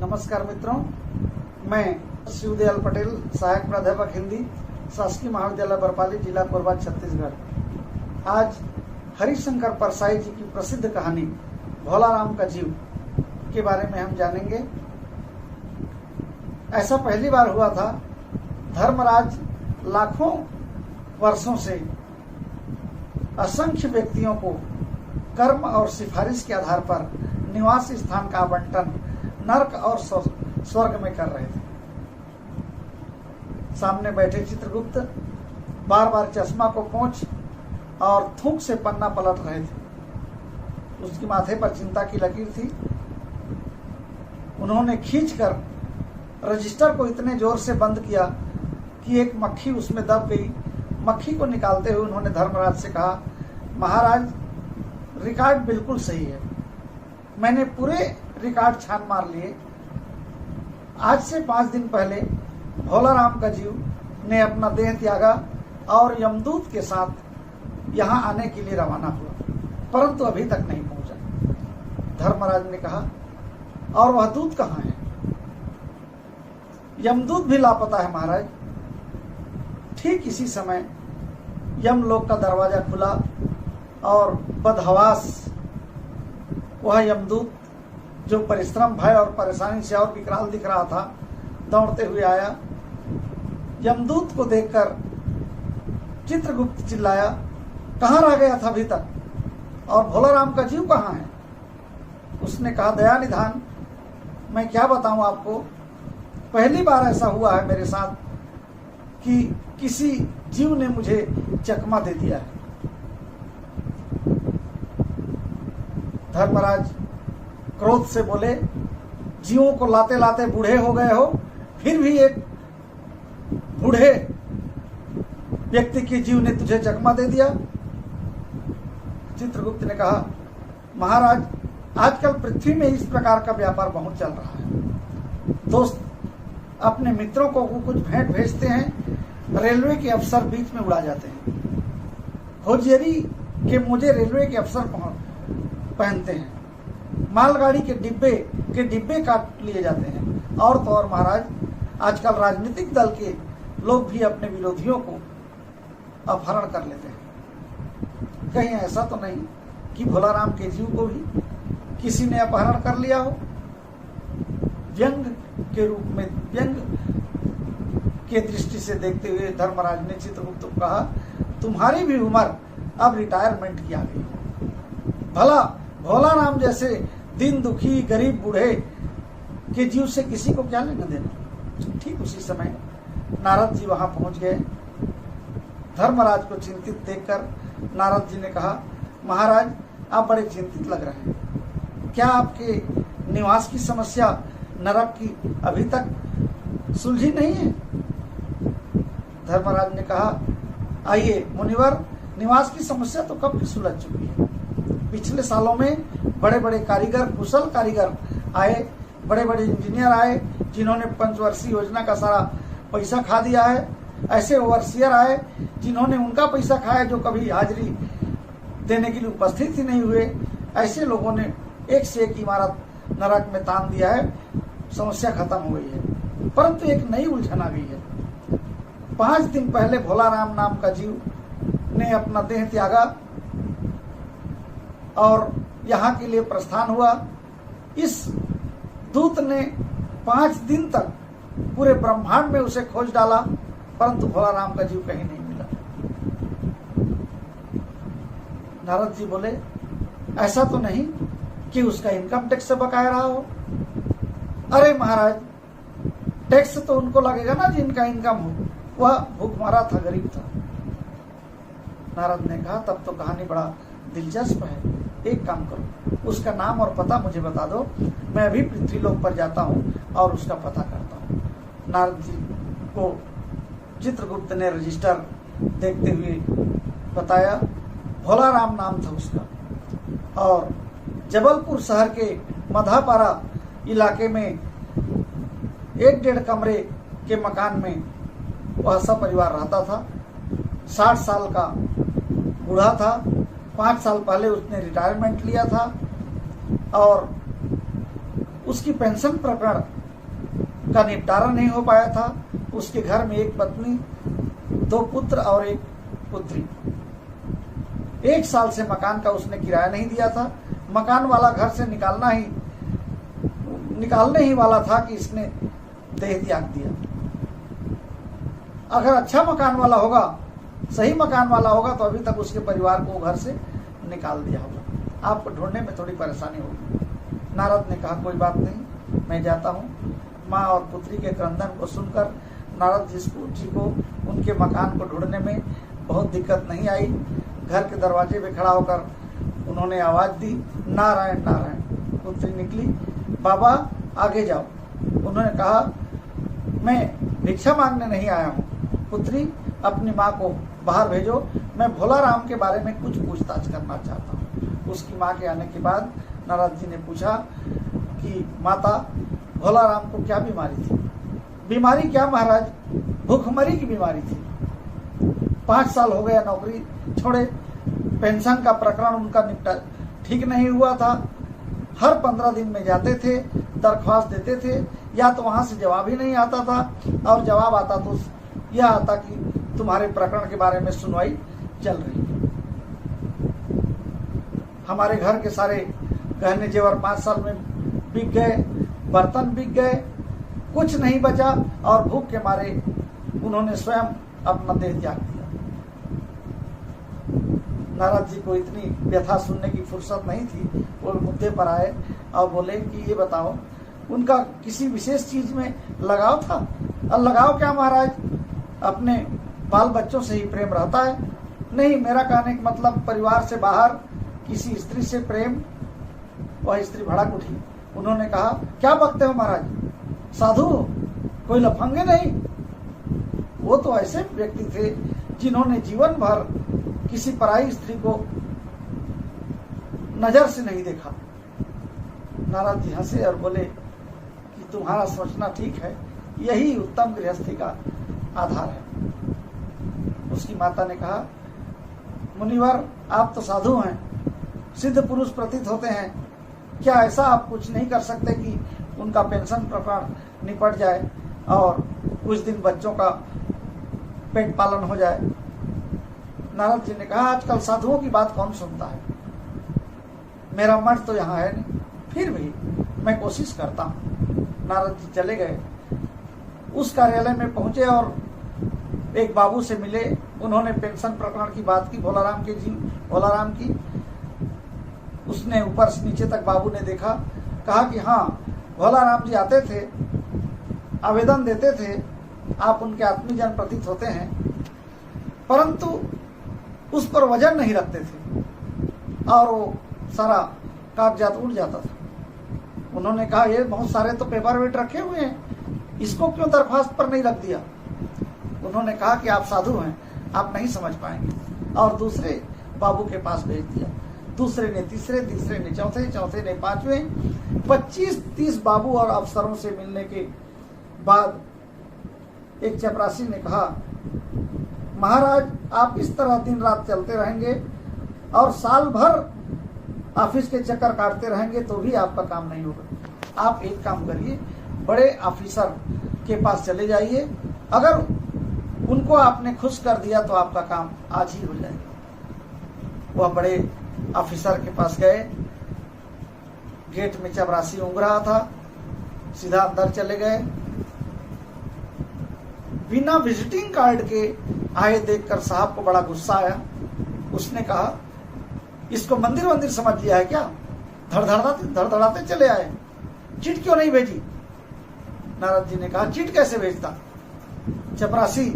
नमस्कार मित्रों, मैं शिवदयाल पटेल, सहायक प्राध्यापक हिंदी, शासकीय महाविद्यालय बरपाली, जिला कोरबा, छत्तीसगढ़। आज हरिशंकर परसाई जी की प्रसिद्ध कहानी भोलाराम का जीव के बारे में हम जानेंगे। ऐसा पहली बार हुआ था। धर्मराज लाखों वर्षों से असंख्य व्यक्तियों को कर्म और सिफारिश के आधार पर निवास स्थान का आवंटन नर्क और स्वर्ग में कर रहे थे। सामने बैठे चित्रगुप्त बार बार चश्मा को पोंछ और थूक से पन्ना पलट रहे थे। उसके माथे पर चिंता की लकीर थी। उन्होंने खींचकर रजिस्टर को इतने जोर से बंद किया कि एक मक्खी उसमें दब गई। मक्खी को निकालते हुए उन्होंने धर्मराज से कहा, महाराज, रिकॉर्ड बिल्कुल सही है। मैंने पूरे रिकॉर्ड छान मार लिए। आज से 5 दिन पहले भोलाराम का जीव ने अपना देह त्यागा और यमदूत के साथ यहाँ आने के लिए रवाना हुआ, परंतु अभी तक नहीं पहुंचा। धर्मराज ने कहा, और वह दूत कहाँ है? यमदूत भी लापता है महाराज। ठीक इसी समय यमलोक का दरवाजा खुला और बदहवास वह यमदूत, जो परिश्रम, भय और परेशानी से और विकराल दिख रहा था, दौड़ते हुए आया। यमदूत को देखकर चित्रगुप्त चिल्लाया, कहाँ रह गया था अभी तक, और भोलाराम का जीव कहाँ है? उसने कहा, दया निधान, मैं क्या बताऊं आपको, पहली बार ऐसा हुआ है मेरे साथ कि किसी जीव ने मुझे चकमा दे दिया है। धर्मराज क्रोध से बोले, जीवों को लाते लाते बूढ़े हो गए हो, फिर भी एक बूढ़े व्यक्ति के जीव ने तुझे चकमा दे दिया। चित्रगुप्त ने कहा, महाराज, आजकल पृथ्वी में इस प्रकार का व्यापार बहुत चल रहा है। दोस्त अपने मित्रों को कुछ भेंट भेजते हैं, रेलवे के अफसर बीच में उड़ा जाते हैं। होजियरी के मोजे रेलवे के अफसर पहनते हैं। मालगाड़ी के डिब्बे काट लिए जाते हैं। और तो और महाराज, आजकल राजनीतिक दल के लोग भी अपने विरोधियों को अपहरण कर लेते हैं। कहीं ऐसा तो नहीं कि भोलाराम के जीव को भी किसी ने अपहरण कर लिया हो? व्यंग के रूप में, व्यंग के दृष्टि से देखते हुए धर्मराज ने चित्रगुप्त को कहा, तुम्हारी भी उम्र अब रिटायरमेंट की आ गई। भला भोलाराम जैसे दिन दुखी गरीब बूढ़े के जीव से किसी को क्या लेना देना? ठीक उसी समय नारद जी वहां पहुंच गए। धर्मराज को चिंतित देखकर नारद जी ने कहा, महाराज, आप बड़े चिंतित लग रहे हैं। क्या आपके निवास की समस्या नरक की अभी तक सुलझी नहीं है? धर्मराज ने कहा, आइए मुनिवर, निवास की समस्या तो कब की सुलझ चुकी है। पिछले सालों में बड़े बड़े कारीगर, कुशल कारीगर आए, बड़े बड़े इंजीनियर आए, जिन्होंने पंचवर्षीय योजना का सारा पैसा खा दिया है। ऐसे ओवरसियर आए जिन्होंने उनका पैसा खाया, जो कभी हाजिरी देने के लिए उपस्थित ही नहीं हुए। ऐसे लोगों ने एक से एक इमारत नरक में तान दिया है। समस्या खत्म हो गई है, परंतु एक नई उलझन आ गई है। 5 दिन पहले भोलाराम नाम का जीव ने अपना देह त्यागा और यहाँ के लिए प्रस्थान हुआ। इस दूत ने 5 दिन तक पूरे ब्रह्मांड में उसे खोज डाला, परंतु भोलाराम का जीव कहीं नहीं मिला। नारद जी बोले, ऐसा तो नहीं कि उसका इनकम टैक्स से बकाया रहा हो? अरे महाराज, टैक्स तो उनको लगेगा ना जिनका इनकम हो। वह भूखमरा था, गरीब था। नारद ने कहा, तब तो कहानी बड़ा दिलचस्प है। एक काम करो, उसका नाम और पता मुझे बता दो, मैं अभी पृथ्वीलोक पर जाता हूँ और उसका पता करता हूँ। नारद जी को चित्रगुप्त ने रजिस्टर देखते हुए बताया, भोलाराम नाम था उसका, और जबलपुर शहर के मधापारा इलाके में 1-1.5 कमरे के मकान में वह सपरिवार रहता था। 60 साल का बूढ़ा था। 5 साल पहले उसने रिटायरमेंट लिया था और उसकी पेंशन प्रकरण का निपटारा नहीं हो पाया था। उसके घर में एक पत्नी, 2 पुत्र और 1 पुत्री। 1 साल से मकान का उसने किराया नहीं दिया था। मकान वाला घर से निकालने ही वाला था कि इसने देह त्याग दिया। अगर अच्छा मकान वाला होगा, सही मकान वाला होगा, तो अभी तक उसके परिवार को घर से निकाल दिया होगा। आपको ढूंढने में थोड़ी परेशानी होगी। नारद ने कहा कोई बात नहीं, मैं जाता हूँ। माँ और पुत्री के क्रंदन को सुनकर नारद जी को उनके मकान को ढूंढने में बहुत दिक्कत नहीं आई। घर के दरवाजे पे खड़ा होकर उन्होंने आवाज दी, नारायण नारायण। पुत्री निकली, बाबा आगे जाओ। उन्होंने कहा मैं भिक्षा मांगने नहीं आया हूँ, पुत्री अपनी माँ को बाहर भेजो, मैं भोला राम के बारे में कुछ पूछताछ करना चाहता हूँ। उसकी माँ के आने के बाद नारद जी ने पूछा कि माता, भोला राम को क्या बीमारी थी? बीमारी क्या महाराज? भूखमरी की बीमारी थी। 5 साल हो गया नौकरी छोड़े, पेंशन का प्रकरण उनका निपटा ठीक नहीं हुआ था। हर 15 दिन में जाते थे, दरख्वास्त देते थे, या तो वहां से जवाब ही नहीं आता था, और जवाब आता तो यह आता कि तुम्हारे प्रकरण के बारे में सुनवाई चल रही है। हमारे घर के सारे गहने जेवर 5 साल में बिक गए, बर्तन बिक गए, कुछ नहीं बचा, और भूख के मारे उन्होंने स्वयं अपना देह त्याग दिया। नारद जी को इतनी व्यथा सुनने की फुर्सत नहीं थी। वो मुद्दे पर आए और बोले कि ये बताओ, उनका किसी विशेष चीज में लगाव था? और लगाव क्या महाराज, अपने बाल बच्चों से ही प्रेम रहता है? नहीं, मेरा कहने का मतलब परिवार से बाहर किसी स्त्री से प्रेम। वह स्त्री भड़क उठी। उन्होंने कहा क्या बकते हो महाराज, साधु हो, कोई लफंगे नहीं? वो तो ऐसे व्यक्ति थे जिन्होंने जीवन भर किसी पराई स्त्री को नजर से नहीं देखा। नारद जी हंसे और बोले कि तुम्हारा सोचना ठीक है, यही उत्तम गृहस्थी का आधार है। उसकी माता ने कहा मुनिवर, आप तो साधु हैं, सिद्ध पुरुष प्रतीत होते हैं, क्या ऐसा आप कुछ नहीं कर सकते कि उनका पेंशन प्रकरण निपट जाए और कुछ दिन बच्चों का पेट पालन हो जाए? नारद जी ने कहा आजकल साधुओं की बात कौन सुनता है, मेरा मठ तो यहाँ है नहीं, फिर भी मैं कोशिश करता हूँ। नारद जी चले गए, उस कार्यालय में पहुंचे और एक बाबू से मिले। उन्होंने पेंशन प्रकरण की बात की, भोलाराम की। उसने ऊपर से नीचे तक बाबू ने देखा, कहा कि हाँ, भोलाराम जी आते थे, आवेदन देते थे, आप उनके आत्मीजन प्रतीत होते हैं, परंतु उस पर वजन नहीं रखते थे और वो सारा कागजात उड़ जाता था। उन्होंने कहा ये बहुत सारे तो पेपर वेट रखे हुए हैं, इसको क्यों दरख्वास्त पर नहीं रख दिया? उन्होंने कहा कि आप साधु हैं, आप नहीं समझ पाएंगे, और दूसरे बाबू के पास भेज दिया। दूसरे ने तीसरे, तीसरे ने चौथे, चौथे ने पांचवें। 25-30 बाबू और अफसरों से मिलने के बाद एक चपरासी ने कहा महाराज, आप इस तरह दिन रात चलते रहेंगे और साल भर ऑफिस के चक्कर काटते रहेंगे तो भी आपका काम नहीं होगा। आप एक काम करिए, बड़े ऑफिसर के पास चले जाइए, अगर उनको आपने खुश कर दिया तो आपका काम आज ही हो जाएगा। वह बड़े ऑफिसर के पास गए, गेट में चपरासी ऊँग रहा था, सीधा अंदर चले गए। बिना विजिटिंग कार्ड के आए देखकर साहब को बड़ा गुस्सा आया। उसने कहा इसको मंदिर समझ लिया है क्या? धड़धड़ाते चले आए, चिट क्यों नहीं भेजी? नारद जी ने कहा चिट कैसे भेजता? चपरासी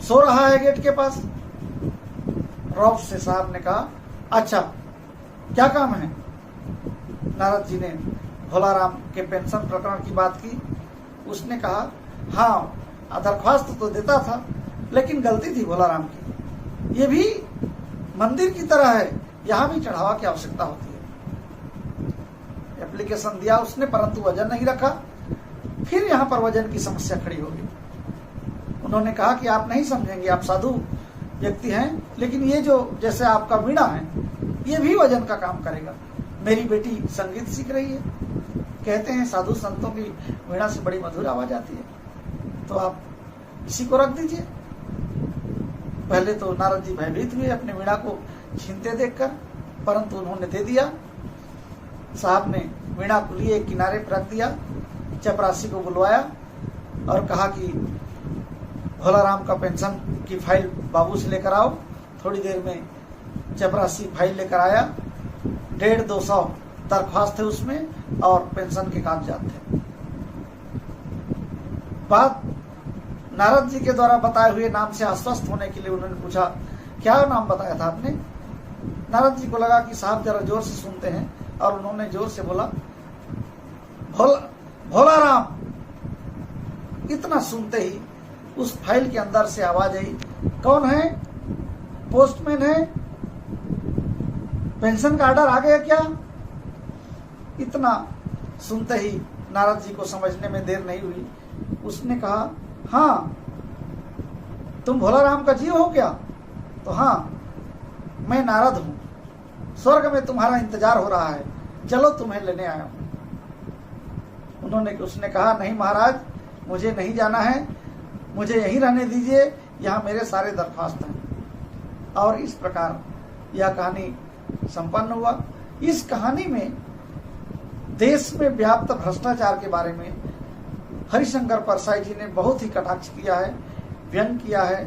सो रहा है गेट के पास। रौब से साहब ने कहा अच्छा क्या काम है? नारद जी ने भोलाराम के पेंशन प्रकरण की बात की। उसने कहा हाँ, दरख्वास्त तो देता था, लेकिन गलती थी भोलाराम की। ये भी मंदिर की तरह है, यहाँ भी चढ़ावा की आवश्यकता होती है। एप्लीकेशन दिया उसने, परंतु वजन नहीं रखा। फिर यहाँ पर वजन की समस्या खड़ी होगी। उन्होंने कहा कि आप नहीं समझेंगे, आप साधु व्यक्ति हैं, लेकिन ये जो जैसे आपका वीणा है, ये भी वजन का काम करेगा। मेरी बेटी संगीत सीख रही है, कहते हैं साधु संतों की वीणा से बड़ी मधुर आवाज आती है, तो आप इसी को रख दीजिए। पहले तो नारद जी भयभीत हुए अपने वीणा को छीनते देखकर, परंतु उन्होंने दे दिया। साहब ने वीणा को लिए किनारे पर रख दिया, चपरासी को बुलवाया और कहा कि भोलाराम का पेंशन की फाइल बाबू से लेकर आओ। थोड़ी देर में चपरासी फाइल लेकर आया। 150-200 दरख्वास्त थे उसमें और पेंशन के कागजात थे। बात नारद जी के द्वारा बताए हुए नाम से आश्वस्त होने के लिए उन्होंने पूछा, क्या नाम बताया था आपने? नारद जी को लगा कि साहब जरा जोर से सुनते हैं, और उन्होंने जोर से बोला, भोलाराम। इतना सुनते ही उस फाइल के अंदर से आवाज आई, कौन है? पोस्टमैन है? पेंशन का ऑर्डर आ गया क्या? इतना सुनते ही नारद जी को समझने में देर नहीं हुई। उसने कहा, हाँ तुम भोलाराम का जीव हो क्या? तो हाँ, मैं नारद हूं, स्वर्ग में तुम्हारा इंतजार हो रहा है, चलो तुम्हें लेने आया हूं। उसने कहा, नहीं महाराज, मुझे नहीं जाना है, मुझे यहीं रहने दीजिए, यहाँ मेरे सारे दरख्वास्त हैं। और इस प्रकार यह कहानी संपन्न हुआ। इस कहानी में देश में व्याप्त भ्रष्टाचार के बारे में हरिशंकर परसाई जी ने बहुत ही कटाक्ष किया है, व्यंग किया है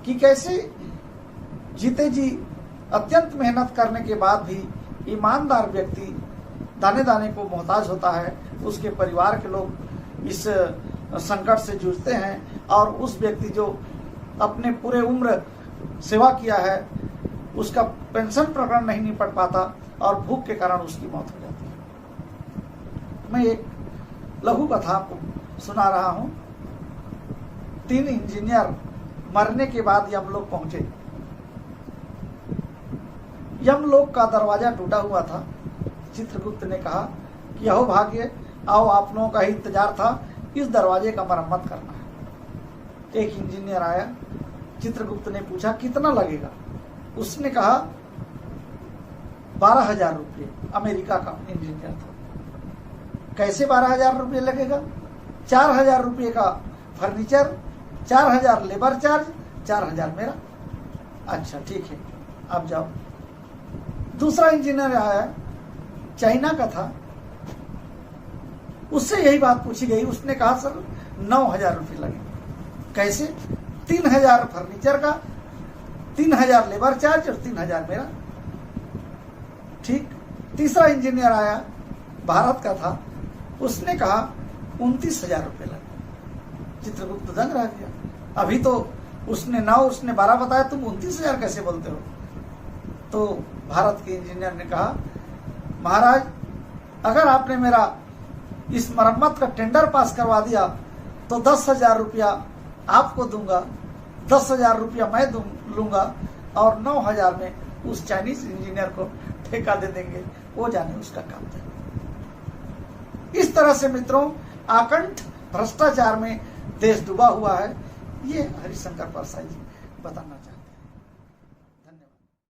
कि कैसे जीते जी अत्यंत मेहनत करने के बाद भी ईमानदार व्यक्ति दाने दाने को मोहताज होता है। उसके परिवार के लोग इस संकट से जूझते हैं और उस व्यक्ति जो अपने पूरे उम्र सेवा किया है उसका पेंशन प्रकरण नहीं निपट पाता और भूख के कारण उसकी मौत हो जाती है। मैं एक लघु कथा आपको सुना रहा हूं। 3 इंजीनियर मरने के बाद यमलोक पहुंचे। यमलोक का दरवाजा टूटा हुआ था। चित्रगुप्त ने कहा कि अहो भाग्य, आओ, आप लोगों का ही इंतजार था, इस दरवाजे का मरम्मत करना है। एक इंजीनियर आया। चित्रगुप्त ने पूछा, कितना लगेगा? उसने कहा 12,000 रुपये। अमेरिका का इंजीनियर था। कैसे 12,000 रुपये लगेगा? 4,000 रुपये का फर्नीचर, 4,000 लेबर चार्ज, 4,000 मेरा। अच्छा ठीक है, आप जाओ। दूसरा इंजीनियर आया, चाइना का था। उससे यही बात पूछी गई। उसने कहा सर 9,000 रुपये लगेंगे। कैसे? 3,000 फर्नीचर का, 3,000 लेबर चार्ज और 3,000 मेरा। ठीक। तीसरा इंजीनियर आया, भारत का था। उसने कहा 29,000 रुपये लगे। चित्रगुप्त दंग रह गया। अभी तो उसने 9, उसने 12 बताया, तुम 29,000 कैसे बोलते हो? तो भारत के इंजीनियर ने कहा, महाराज, अगर आपने मेरा इस मरम्मत का टेंडर पास करवा दिया तो 10,000 रुपया आपको दूंगा, 10,000 रुपया मैं लूंगा और 9,000 में उस चाइनीज इंजीनियर को ठेका दे देंगे, वो जाने उसका काम है। इस तरह से मित्रों, आकंठ भ्रष्टाचार में देश डूबा हुआ है। ये हरिशंकर परसाई जी बताना चाहते हैं।